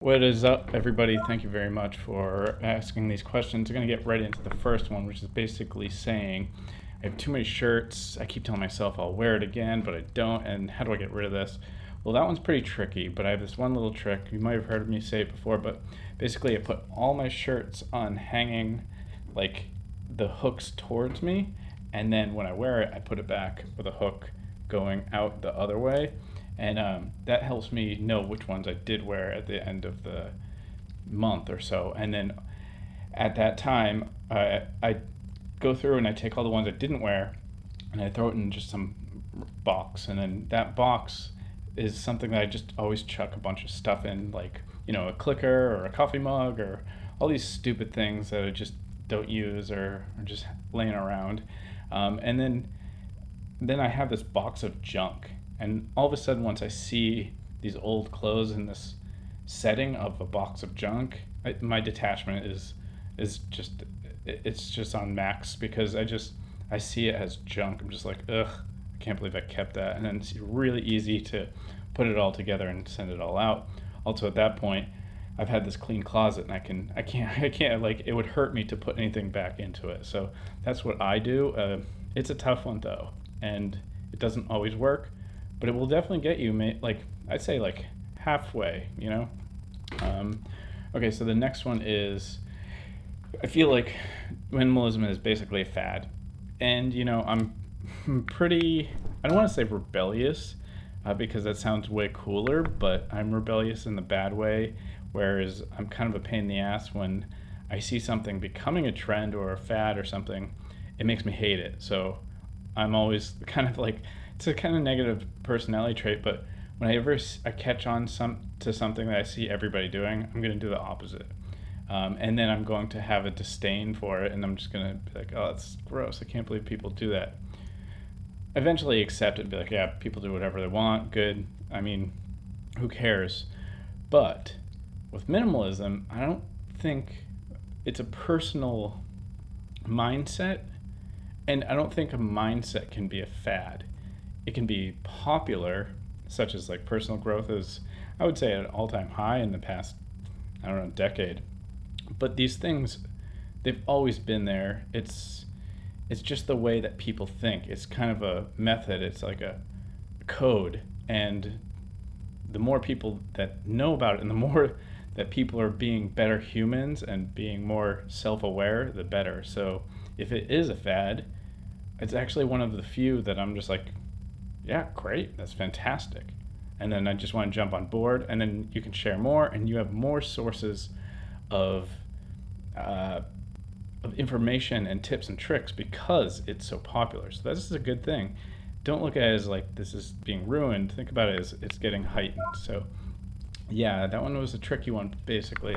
What is up, everybody? Thank you very much for asking these questions. I'm going to get right into the first one, which is basically saying I have too many shirts. I keep telling myself I'll wear it again, but I don't. And how do I get rid of this? Well, that one's pretty tricky, but I have this one little trick. You might have heard me say it before, but basically, I put all my shirts on hanging like the hooks towards me, and then when I wear it, I put it back with a hook going out the other way, and that helps me know which ones I did wear at the end of the month or so. And then at that time, I go through and I take all the ones I didn't wear and I throw it in just some box. And then that box is something that I just always chuck a bunch of stuff in, like, a clicker or a coffee mug or all these stupid things that I just don't use or are just laying around. And then I have this box of junk, and all of a sudden, once I see these old clothes in this setting of a box of junk, my detachment is just it's just on max because I see it as junk. I'm just like, ugh, I can't believe I kept that. And then it's really easy to put it all together and send it all out. Also, at that point, I've had this clean closet, and I can't like, it would hurt me to put anything back into it. So that's what I do. It's a tough one though, and it doesn't always work, but it will definitely get you, like, I'd say like halfway. Um, okay, so the next one is, I feel like minimalism is basically a fad, and I'm pretty. I don't want to say rebellious, because that sounds way cooler, but I'm rebellious in the bad way. Whereas I'm kind of a pain in the ass when I see something becoming a trend or a fad or something, it makes me hate it. So I'm always kind of like, it's a kind of negative personality trait, but whenever I catch on to something that I see everybody doing, I'm going to do the opposite. And then I'm going to have a disdain for it, and I'm just going to be like, oh, that's gross. I can't believe people do that. Eventually accept it and be like, yeah, people do whatever they want. Good. I mean, who cares? But with minimalism, I don't think it's a personal mindset, and I don't think a mindset can be a fad. It can be popular, such as like personal growth is, I would say, at an all-time high in the past, I don't know, decade. But these things, they've always been there. It's just the way that people think. It's kind of a method. It's like a code, and the more people that know about it, and the more that people are being better humans and being more self-aware, the better. So if it is a fad, it's actually one of the few that I'm just like, yeah, great, that's fantastic. And then I just want to jump on board, and then you can share more, and you have more sources of uh, of information and tips and tricks because it's so popular. So this is a good thing. Don't look at it as like this is being ruined. Think about it as it's getting heightened. So yeah, that one was a tricky one. Basically,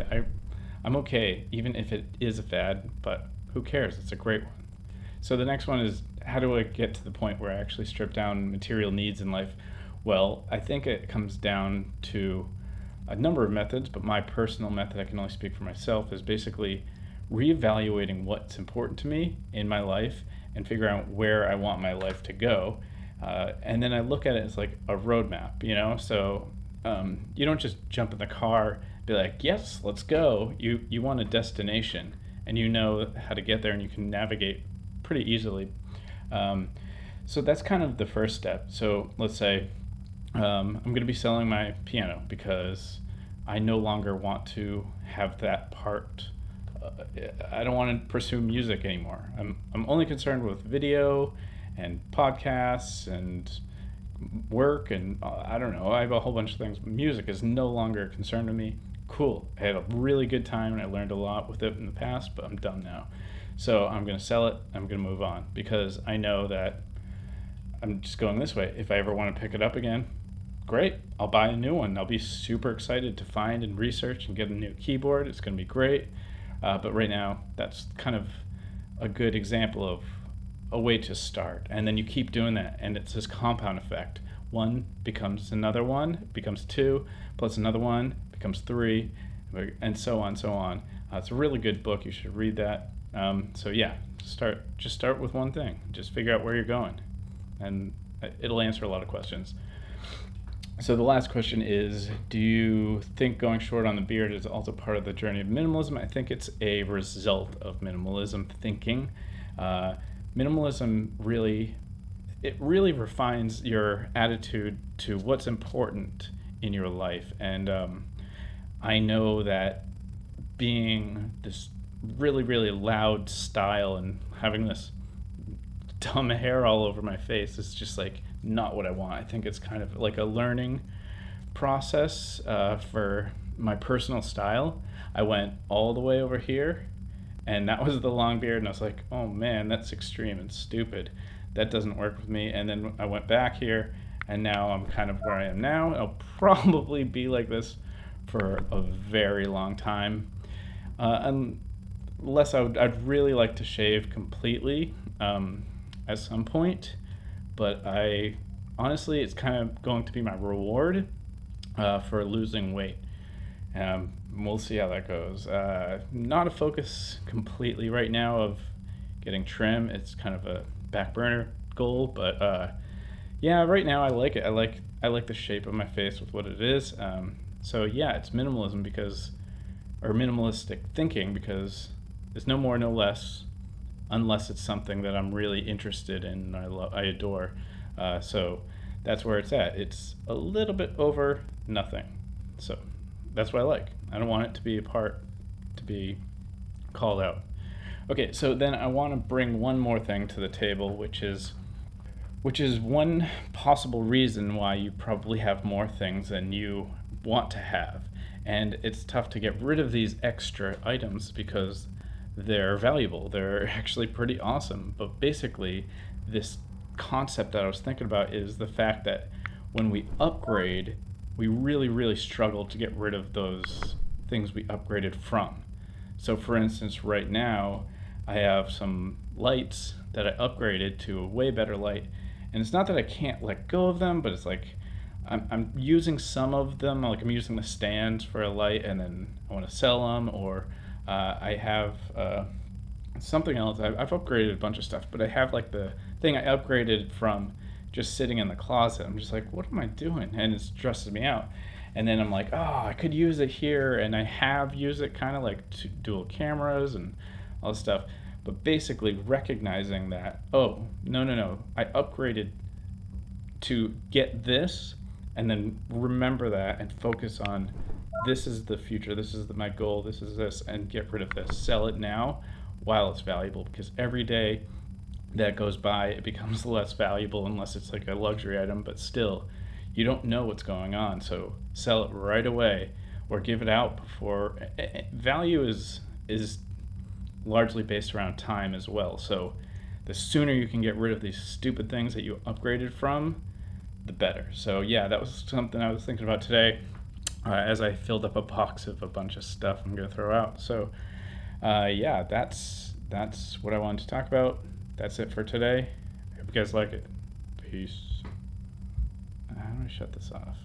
I'm okay even if it is a fad, but who cares? It's a great one. So the next one is, how do I get to the point where I actually strip down material needs in life? Well, I think it comes down to a number of methods, but my personal method, I can only speak for myself, is basically reevaluating what's important to me in my life and figuring out where I want my life to go. And then I look at it as like a roadmap. So you don't just jump in the car, be like, yes, let's go. You want a destination, and you know how to get there, and you can navigate pretty easily. So that's kind of the first step. So let's say I'm going to be selling my piano because I no longer want to have that part. I don't want to pursue music anymore. I'm only concerned with video and podcasts and work, and I don't know. I have a whole bunch of things. Music is no longer a concern to me. Cool. I had a really good time and I learned a lot with it in the past, but I'm done now. So I'm going to sell it. I'm going to move on because I know that I'm just going this way. If I ever want to pick it up again, great. I'll buy a new one. I'll be super excited to find and research and get a new keyboard. It's going to be great. But right now, that's kind of a good example of a way to start. And then you keep doing that, and it's this compound effect. One becomes another one, becomes two, plus another one becomes three, and so on, so on. It's a really good book. You should read that. So yeah, just start with one thing. Just figure out where you're going, and it'll answer a lot of questions. So the last question is, do you think going short on the beard is also part of the journey of minimalism? I think it's a result of minimalism thinking. Uh, Minimalism really refines your attitude to what's important in your life, and I know that being this really loud style and having this dumb hair all over my face is just like not what I want. I think it's kind of like a learning process for my personal style. I went all the way over here, and that was the long beard, and I was like, oh man, that's extreme and stupid. That doesn't work with me. And then I went back here, and now I'm kind of where I am now. I'll probably be like this for a very long time. Unless I'd really like to shave completely at some point, but I honestly, it's kind of going to be my reward for losing weight. We'll see how that goes. Not a focus completely right now of getting trim. It's kind of a back burner goal, but yeah, right now I like it. I like the shape of my face with what it is. So yeah, it's minimalism because, or minimalistic thinking because it's no more, no less, unless it's something that I'm really interested in and I adore. So that's where it's at. It's a little bit over nothing. So that's what I like. I don't want it to be a part to be called out. Okay, so then I want to bring one more thing to the table, which is one possible reason why you probably have more things than you want to have. And it's tough to get rid of these extra items because they're valuable. They're actually pretty awesome. But basically, this concept that I was thinking about is the fact that when we upgrade, we really struggle to get rid of those things we upgraded from. So, for instance, right now, I have some lights that I upgraded to a way better light. And it's not that I can't let go of them, but it's like I'm using some of them. Like I'm using the stands for a light, and then I want to sell them, or I have something else. I've upgraded a bunch of stuff, but I have like the thing I upgraded from just sitting in the closet. I'm just like, what am I doing? And it stresses me out. And then I'm like, oh, I could use it here, and I have used it kind of like dual cameras and all this stuff. But basically recognizing that, oh, no, I upgraded to get this, and then remember that and focus on this is the future, this is my goal, this is this, and get rid of this. Sell it now while it's valuable, because every day that goes by, it becomes less valuable unless it's like a luxury item, but still, you don't know what's going on, so sell it right away or give it out before. Value is largely based around time as well. So the sooner you can get rid of these stupid things that you upgraded from, the better. So yeah, that was something I was thinking about today as I filled up a box of a bunch of stuff I'm going to throw out. So yeah, that's what I wanted to talk about. That's it for today. Hope you guys like it. Peace. How do I shut this off?